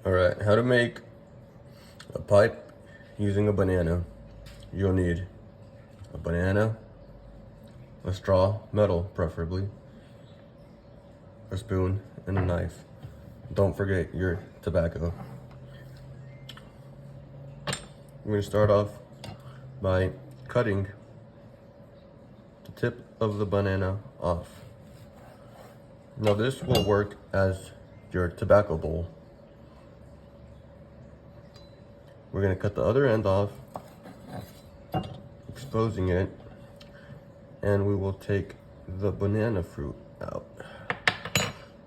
Alright, how to make a pipe using a banana. You'll need a banana, a straw, metal preferably, a spoon, and a knife. Don't forget your tobacco. We're going to start off by cutting the tip of the banana off. Now this will work as your tobacco bowl. We're going to cut the other end off, exposing it, and we will take the banana fruit out.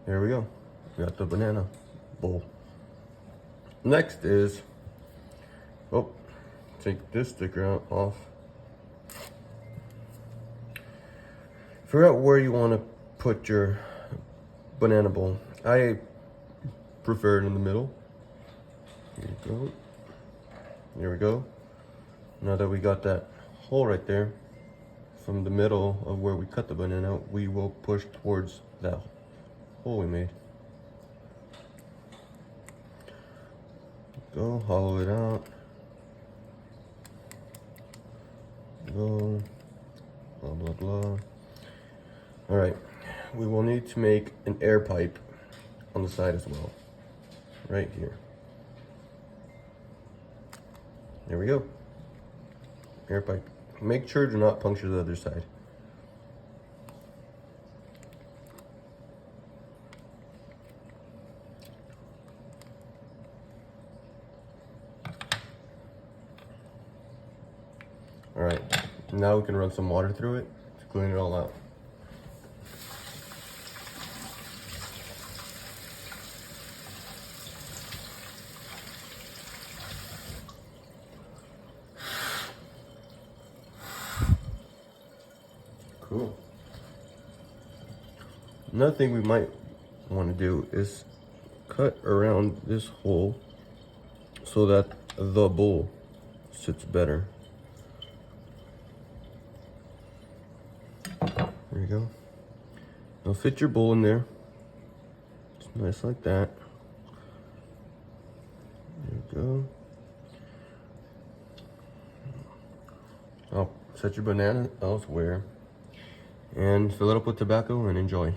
There we go. We got the banana bowl. Next is, take this sticker off. Figure out where you want to put your banana bowl. I prefer it in the middle. Here you go. There we go. Now that we got that hole right there, from the middle of where we cut the banana, we will push towards that hole we made. Go, hollow it out. Go, blah, blah, blah. All right, we will need to make an air pipe on the side as well, right here. There we go. Air pipe. Make sure to not puncture the other side. All right, now we can run some water through it to clean it all out. Cool. Another thing we might want to do is cut around this hole so that the bowl sits better. There you go. Now fit your bowl in there. It's nice like that. There you go. I'll set your banana elsewhere and fill it up with tobacco and enjoy.